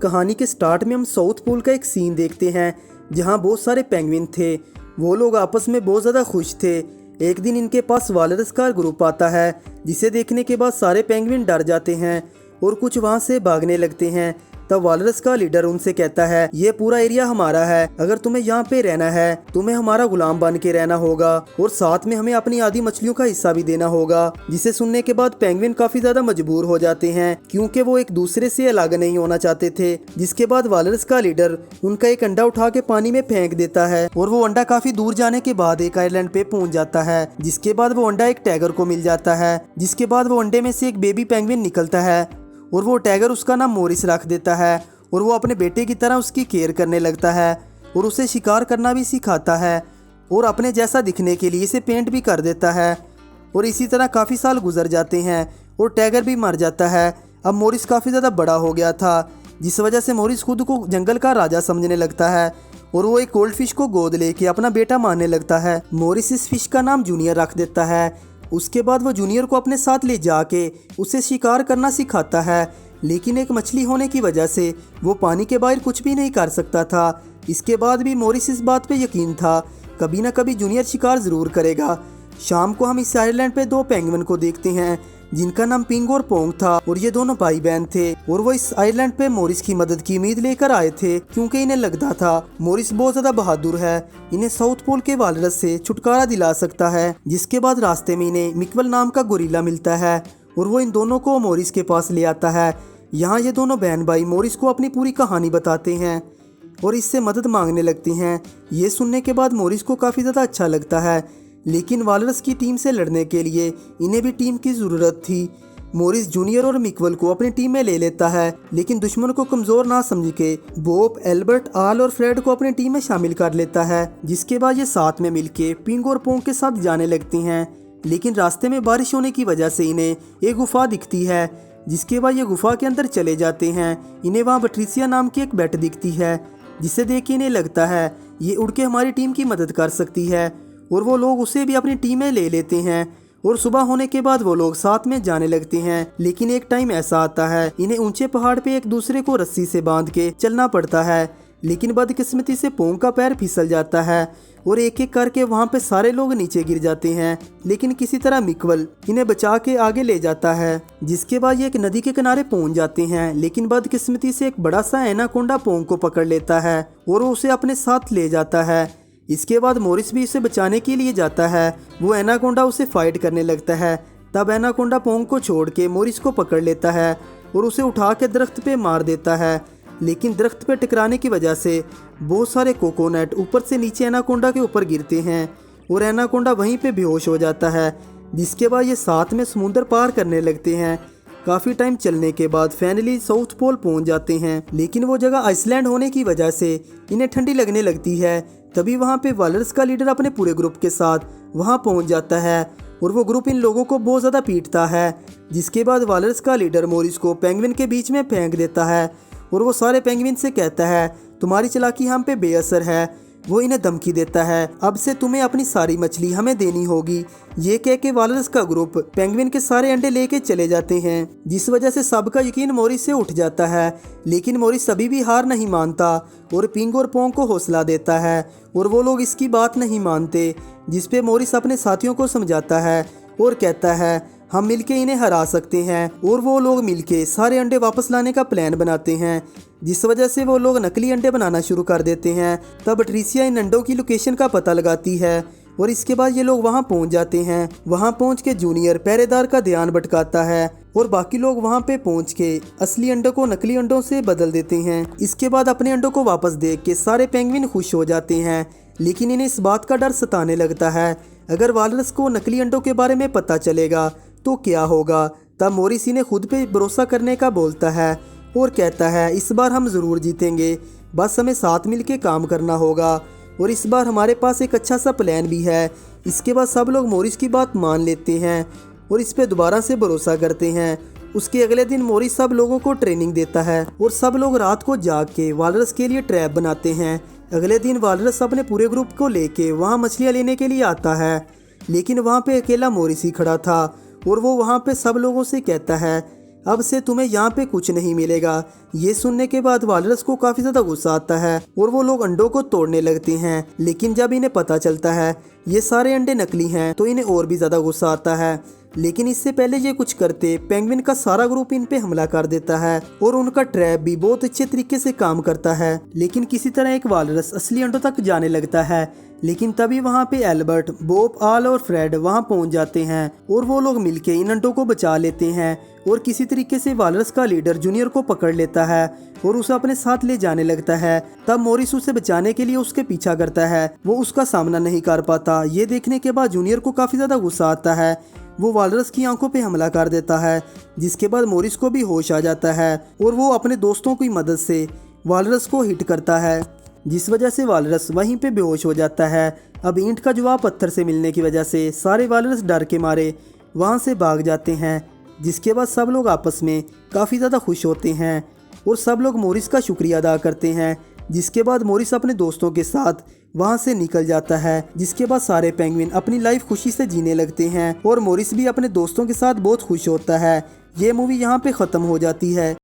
कहानी के स्टार्ट में हम साउथ पोल का एक सीन देखते हैं जहां बहुत सारे पेंगुइन थे। वो लोग आपस में बहुत ज़्यादा खुश थे। एक दिन इनके पास वालरस का ग्रुप आता है जिसे देखने के बाद सारे पेंगुइन डर जाते हैं और कुछ वहां से भागने लगते हैं। तब वालरस का लीडर उनसे कहता है, ये पूरा एरिया हमारा है, अगर तुम्हें यहाँ पे रहना है तुम्हें हमारा गुलाम बन के रहना होगा और साथ में हमें अपनी आधी मछलियों का हिस्सा भी देना होगा। जिसे सुनने के बाद पेंगुइन काफी ज्यादा मजबूर हो जाते हैं क्योंकि वो एक दूसरे से अलग नहीं होना चाहते थे। जिसके बाद वालरस का लीडर उनका एक अंडा उठा के पानी में फेंक देता है और वो अंडा काफी दूर जाने के बाद एक आइलैंड पे पहुंच जाता है। जिसके बाद वो अंडा एक टाइगर को मिल जाता है। जिसके बाद वो अंडे में से एक बेबी पेंगुइन निकलता है और वो टाइगर उसका नाम मोरिस रख देता है और वो अपने बेटे की तरह उसकी केयर करने लगता है और उसे शिकार करना भी सिखाता है और अपने जैसा दिखने के लिए इसे पेंट भी कर देता है। और इसी तरह काफ़ी साल गुजर जाते हैं और टाइगर भी मर जाता है। अब मोरिस काफ़ी ज़्यादा बड़ा हो गया था जिस वजह से मोरिस खुद को जंगल का राजा समझने लगता है और वो एक गोल्ड फिश को गोद लेके अपना बेटा मानने लगता है। मोरिस इस फिश का नाम जूनियर रख देता है। उसके बाद वो जूनियर को अपने साथ ले जाके उसे शिकार करना सिखाता है, लेकिन एक मछली होने की वजह से वो पानी के बाहर कुछ भी नहीं कर सकता था। इसके बाद भी मोरिस इस बात पे यकीन था कभी ना कभी जूनियर शिकार ज़रूर करेगा। शाम को हम इस आइलैंड पे दो पेंगुइन को देखते हैं जिनका नाम पिंग और पोंग था और ये दोनों भाई बहन थे और वो इस आइलैंड पे मोरिस की मदद की उम्मीद लेकर आए थे क्योंकि इन्हें लगता था मोरिस बहुत ज्यादा बहादुर है, इन्हें साउथ पोल के वालरस से छुटकारा दिला सकता है। जिसके बाद रास्ते में इन्हें मिकवल नाम का गोरिल्ला मिलता है और वो इन दोनों को मोरिस के पास ले आता है। यहाँ ये दोनों बहन भाई मोरिस को अपनी पूरी कहानी बताते हैं और इससे मदद मांगने लगते हैं। ये सुनने के बाद मोरिस को काफ़ी ज़्यादा अच्छा लगता है, लेकिन वालरस की टीम से लड़ने के लिए इन्हें भी टीम की ज़रूरत थी। मोरिस जूनियर और मिकवल को अपनी टीम में ले लेता है, लेकिन दुश्मन को कमज़ोर ना समझ के बॉब, एल्बर्ट, आल और फ्रेड को अपनी टीम में शामिल कर लेता है। जिसके बाद ये साथ में मिलके पिंग और पोंग के साथ जाने लगती हैं, लेकिन रास्ते में बारिश होने की वजह से इन्हें एक गुफा दिखती है। जिसके बाद ये गुफा के अंदर चले जाते हैं। इन्हें वहाँ पैट्रिसिया नाम की एक बैट दिखती है जिसे देख के इन्हें लगता है ये उड़ के हमारी टीम की मदद कर सकती है और वो लोग उसे भी अपनी टीम में ले लेते हैं। और सुबह होने के बाद वो लोग साथ में जाने लगते हैं, लेकिन एक टाइम ऐसा आता है इन्हें ऊंचे पहाड़ पे एक दूसरे को रस्सी से बांध के चलना पड़ता है, लेकिन बदकिस्मती से पोंग का पैर फिसल जाता है और एक एक करके वहाँ पे सारे लोग नीचे गिर जाते हैं। लेकिन किसी तरह मिकवल इन्हें बचा के आगे ले जाता है। जिसके बाद ये एक नदी के किनारे पहुँच जाते हैं, लेकिन बदकिस्मती से एक बड़ा सा एनाकोंडा पोंग को पकड़ लेता है और उसे अपने साथ ले जाता है। इसके बाद मोरिस भी इसे बचाने के लिए जाता है। वो एनाकोंडा उसे फाइट करने लगता है। तब एनाकोंडा पोंग को छोड़ के मोरिस को पकड़ लेता है और उसे उठा के दरख्त पे मार देता है, लेकिन दरख्त पे टकराने की वजह से बहुत सारे कोकोनट ऊपर से नीचे एनाकोंडा के ऊपर गिरते हैं और एनाकोंडा वहीं पे बेहोश हो जाता है। जिसके बाद ये साथ में समुंदर पार करने लगते हैं। काफ़ी टाइम चलने के बाद फाइनली साउथ पोल पहुंच जाते हैं, लेकिन वो जगह आइसलैंड होने की वजह से इन्हें ठंडी लगने लगती है। तभी वहाँ पे वालरस का लीडर अपने पूरे ग्रुप के साथ वहाँ पहुँच जाता है और वो ग्रुप इन लोगों को बहुत ज़्यादा पीटता है। जिसके बाद वालरस का लीडर मोरिस को पेंगुइन के बीच में फेंक देता है और वो सारे पेंगुइन से कहता है तुम्हारी चालाकी हम पे बेअसर है। वो इन्हें धमकी देता है अब से तुम्हें अपनी सारी मछली हमें देनी होगी। ये कह के वालरस का ग्रुप पेंगुइन के सारे अंडे लेके चले जाते हैं, जिस वजह से सबका यकीन मोरिस से उठ जाता है। लेकिन मोरिस अभी भी हार नहीं मानता और पिंग और पोंग को हौसला देता है और वो लोग इसकी बात नहीं मानते। जिस पे मोरिस अपने साथियों को समझाता है और कहता है हम मिलके इन्हें हरा सकते हैं और वो लोग मिलके सारे अंडे वापस लाने का प्लान बनाते हैं। जिस वजह से वो लोग नकली अंडे बनाना शुरू कर देते हैं। तब पैट्रिसिया इन अंडों की लोकेशन का पता लगाती है और इसके बाद ये लोग वहाँ पहुँच जाते हैं। वहाँ पहुँच के जूनियर पहरेदार का ध्यान भटकाता है और बाकी लोग वहाँ पे पहुँच के असली अंडों को नकली अंडों से बदल देते हैं। इसके बाद अपने अंडों को वापस देख के सारे पेंगुइन खुश हो जाते हैं, लेकिन इन्हें इस बात का डर सताने लगता है अगर वालरस को नकली अंडों के बारे में पता चलेगा तो क्या होगा। तब मोरिस इन्हें खुद पे भरोसा करने का बोलता है और कहता है इस बार हम ज़रूर जीतेंगे, बस हमें साथ मिलके काम करना होगा और इस बार हमारे पास एक अच्छा सा प्लान भी है। इसके बाद सब लोग मोरिस की बात मान लेते हैं और इस पे दोबारा से भरोसा करते हैं। उसके अगले दिन मोरिस सब लोगों को ट्रेनिंग देता है और सब लोग रात को जाग के वालरस के लिए ट्रैप बनाते हैं। अगले दिन वालरस अपने पूरे ग्रुप को लेके वहाँ मछलियाँ लेने के लिए आता है, लेकिन वहाँ पे अकेला मोरिस ही खड़ा था और वो वहाँ पे सब लोगों से कहता है अब से तुम्हें यहाँ पे कुछ नहीं मिलेगा। ये सुनने के बाद वालरस को काफी ज्यादा गुस्सा आता है और वो लोग अंडों को तोड़ने लगते हैं। लेकिन जब इन्हें पता चलता है ये सारे अंडे नकली हैं तो इन्हें और भी ज्यादा गुस्सा आता है। लेकिन इससे पहले ये कुछ करते, पेंगुइन का सारा ग्रुप इन पे हमला कर देता है और उनका ट्रैप भी बहुत अच्छे तरीके से काम करता है। लेकिन किसी तरह एक वालरस असली अंडों तक जाने लगता है। लेकिन तभी वहाँ पे एल्बर्ट, बॉब, आल और फ्रेड वहाँ पहुँच जाते हैं और वो लोग मिलके इन अंडों को बचा लेते हैं और किसी तरीके से वालरस का लीडर जूनियर को पकड़ लेता है और उसे अपने साथ ले जाने लगता है। तब मॉरिस उसे बचाने के लिए उसके पीछा करता है। वो उसका सामना नहीं कर पाता। ये देखने के बाद जूनियर को काफी ज्यादा गुस्सा आता है। वो वालरस की आंखों पे हमला कर देता है, जिसके बाद मॉरिस को भी होश आ जाता है और वो अपने दोस्तों की मदद से वालरस को हिट करता है, जिस वजह से वालरस वहीं पे बेहोश हो जाता है। अब ईंट का जवाब पत्थर से मिलने की वजह से सारे वालरस डर के मारे वहाँ से भाग जाते हैं, जिसके बाद सब लोग आपस में काफ़ी ज़्यादा खुश होते हैं और सब लोग मॉरिस का शुक्रिया अदा करते हैं। जिसके बाद मॉरिस अपने दोस्तों के साथ वहाँ से निकल जाता है, जिसके बाद सारे पेंगुइन अपनी लाइफ खुशी से जीने लगते हैं और मॉरिस भी अपने दोस्तों के साथ बहुत खुश होता है। ये मूवी यहाँ पे ख़त्म हो जाती है।